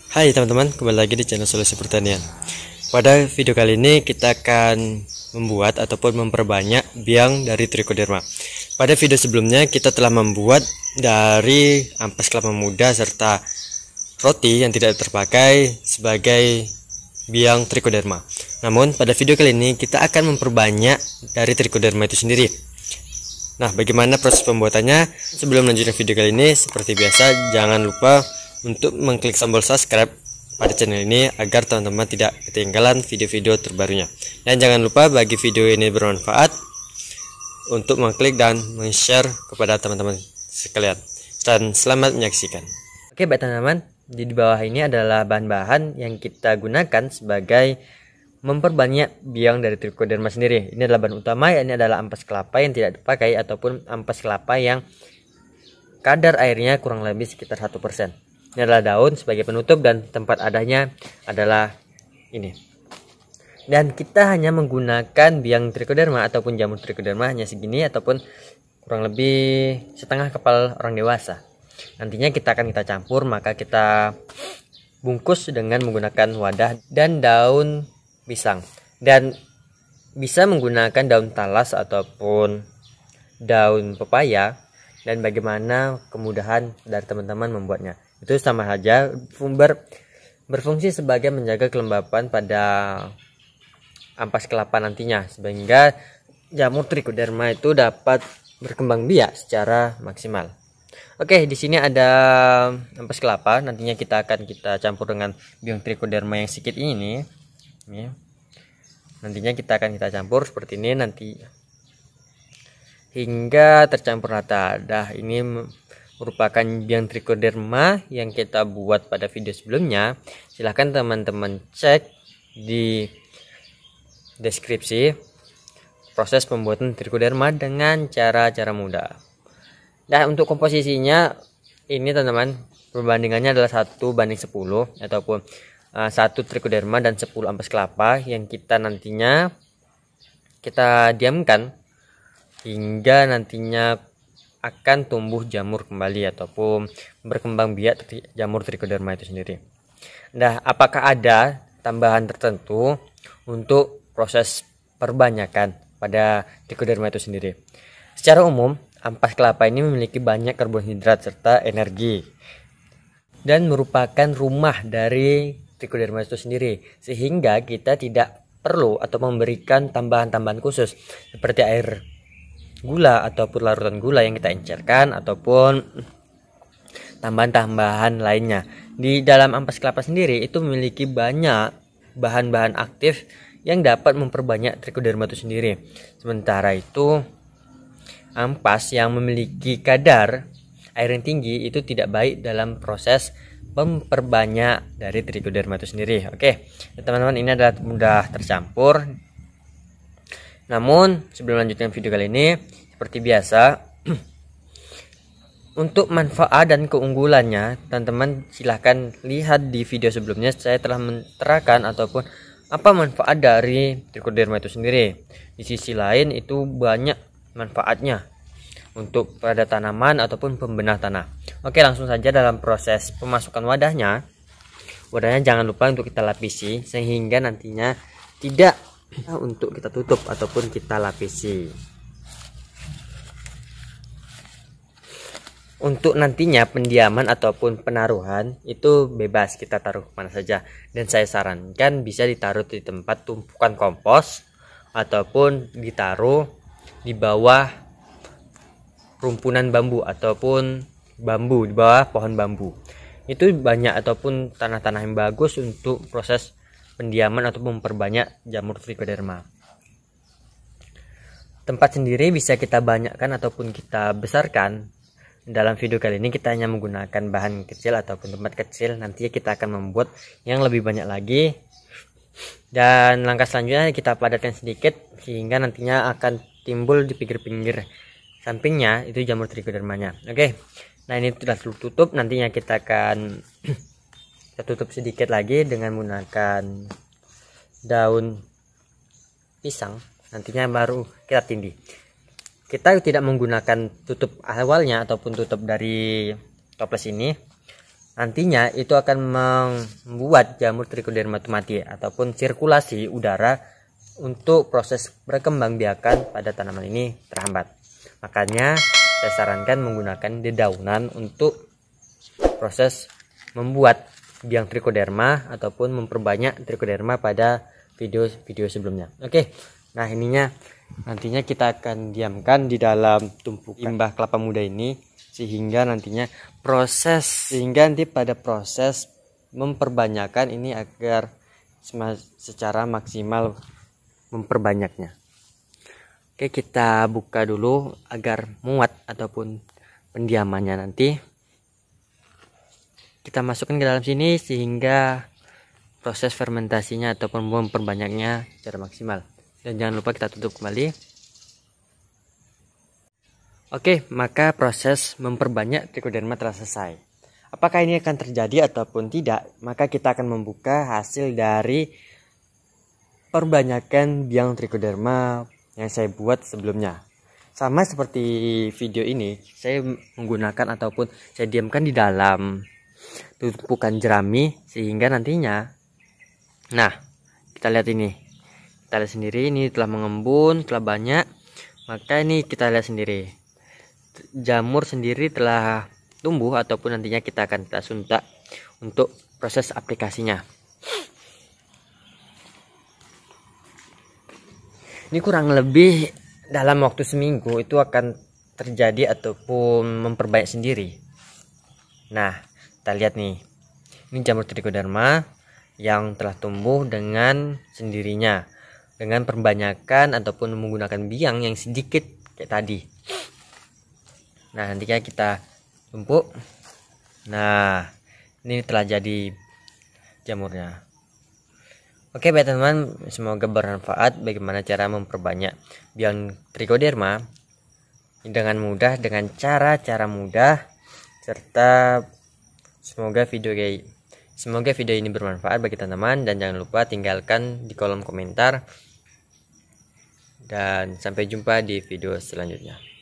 Hai teman-teman, kembali lagi di channel Solusi Pertanian. Pada video kali ini kita akan membuat ataupun memperbanyak biang dari Trichoderma. Pada video sebelumnya kita telah membuat dari ampas kelapa muda serta roti yang tidak terpakai sebagai biang Trichoderma. Namun pada video kali ini kita akan memperbanyak dari Trichoderma itu sendiri. Nah, bagaimana proses pembuatannya? Sebelum lanjutkan video kali ini, seperti biasa jangan lupa untuk mengklik tombol subscribe pada channel ini agar teman-teman tidak ketinggalan video-video terbarunya. Dan jangan lupa bagi video ini bermanfaat untuk mengklik dan share kepada teman-teman sekalian. Dan selamat menyaksikan. Oke baik teman-teman, di bawah ini adalah bahan-bahan yang kita gunakan sebagai memperbanyak biang dari Trichoderma sendiri. Ini adalah bahan utama, ini adalah ampas kelapa yang tidak dipakai ataupun ampas kelapa yang kadar airnya kurang lebih sekitar 1%. Ini adalah daun sebagai penutup dan tempat adanya adalah ini. Dan kita hanya menggunakan biang Trichoderma ataupun jamur Trichoderma hanya segini ataupun kurang lebih setengah kepala orang dewasa. Nantinya kita campur, maka kita bungkus dengan menggunakan wadah dan daun pisang. Dan bisa menggunakan daun talas ataupun daun pepaya. Dan bagaimana kemudahan dari teman-teman membuatnya, itu sama saja berfungsi sebagai menjaga kelembapan pada ampas kelapa nantinya, sehingga jamur Trichoderma itu dapat berkembang biak secara maksimal. Oke, di sini ada ampas kelapa, nantinya kita campur dengan biang Trichoderma yang sedikit ini. Nantinya kita campur seperti ini nanti hingga tercampur rata. Dah, ini merupakan biang Trichoderma yang kita buat pada video sebelumnya. Silahkan teman-teman cek di deskripsi proses pembuatan Trichoderma dengan cara-cara mudah. Nah, untuk komposisinya ini teman-teman, perbandingannya adalah 1:10 ataupun 1 Trichoderma dan 10 ampas kelapa yang nantinya kita diamkan hingga nantinya akan tumbuh jamur kembali ataupun berkembang biak jamur Trichoderma itu sendiri. Nah, apakah ada tambahan tertentu untuk proses perbanyakan pada Trichoderma itu sendiri? Secara umum, ampas kelapa ini memiliki banyak karbohidrat serta energi dan merupakan rumah dari Trichoderma itu sendiri, sehingga kita tidak perlu atau memberikan tambahan-tambahan khusus seperti air gula ataupun larutan gula yang kita encerkan ataupun tambahan-tambahan lainnya. Di dalam ampas kelapa sendiri itu memiliki banyak bahan-bahan aktif yang dapat memperbanyak Trichoderma itu sendiri. Sementara itu ampas yang memiliki kadar air yang tinggi itu tidak baik dalam proses memperbanyak dari Trichoderma itu sendiri. Oke, teman-teman, ini adalah mudah tercampur. Namun sebelum lanjutkan video kali ini, seperti biasa, untuk manfaat dan keunggulannya, teman-teman silahkan lihat di video sebelumnya. Saya telah menerangkan ataupun apa manfaat dari Trichoderma itu sendiri. Di sisi lain itu banyak manfaatnya untuk pada tanaman ataupun pembenah tanah. Oke, langsung saja dalam proses pemasukan wadahnya. Wadahnya jangan lupa untuk kita lapisi sehingga nantinya tidak untuk kita tutup ataupun kita lapisi. Untuk nantinya pendiaman ataupun penaruhan itu bebas, kita taruh mana saja, dan saya sarankan bisa ditaruh di tempat tumpukan kompos ataupun ditaruh di bawah rumpunan bambu ataupun bambu, di bawah pohon bambu. Itu banyak ataupun tanah-tanah yang bagus untuk proses pendiaman atau memperbanyak jamur Trichoderma. Tempat sendiri bisa kita banyakkan ataupun kita besarkan. Dalam video kali ini kita hanya menggunakan bahan kecil ataupun tempat kecil. Nanti kita akan membuat yang lebih banyak lagi. Dan langkah selanjutnya kita padatkan sedikit sehingga nantinya akan timbul di pinggir-pinggir sampingnya itu jamur Trichodermanya. Oke. Nah, ini sudah tutup. Nantinya kita akan kita tutup sedikit lagi dengan menggunakan daun pisang. Nantinya baru kita tindih. Kita tidak menggunakan tutup awalnya ataupun tutup dari toples ini. nantinya itu akan membuat jamur trichoderma itu mati ataupun sirkulasi udara untuk proses berkembangbiakan pada tanaman ini terhambat. Makanya saya sarankan menggunakan dedaunan untuk proses membuat biang trichoderma ataupun memperbanyak trichoderma pada video sebelumnya. Oke. Nah, nantinya kita akan diamkan di dalam tumpukan limbah kelapa muda ini sehingga nanti pada proses memperbanyakkan ini agar secara maksimal memperbanyaknya. Oke, kita buka dulu agar muat ataupun pendiamannya nanti kita masukkan ke dalam sini sehingga proses fermentasinya ataupun memperbanyaknya secara maksimal. Dan jangan lupa kita tutup kembali. Oke, maka proses memperbanyak trichoderma telah selesai. Apakah ini akan terjadi ataupun tidak? Maka kita akan membuka hasil dari perbanyakan biang trichoderma yang saya buat sebelumnya. Sama seperti video ini, saya menggunakan ataupun saya diamkan di dalam tumpukan jerami sehingga nantinya, nah kita lihat ini, kita lihat sendiri ini telah mengembun, telah banyak. Maka ini kita lihat sendiri, jamur sendiri telah tumbuh ataupun nantinya kita suntak untuk proses aplikasinya. Ini kurang lebih dalam waktu seminggu itu akan terjadi ataupun memperbanyak sendiri. Nah, kita lihat nih, ini jamur trichoderma yang telah tumbuh dengan sendirinya dengan perbanyakan ataupun menggunakan biang yang sedikit kayak tadi. Nah, nantinya kita tumpuk. Nah, ini telah jadi jamurnya. Oke, baik teman-teman, semoga bermanfaat bagaimana cara memperbanyak biang trichoderma dengan mudah, dengan cara-cara mudah, serta semoga video ini bermanfaat bagi teman-teman. Dan jangan lupa tinggalkan di kolom komentar, dan sampai jumpa di video selanjutnya.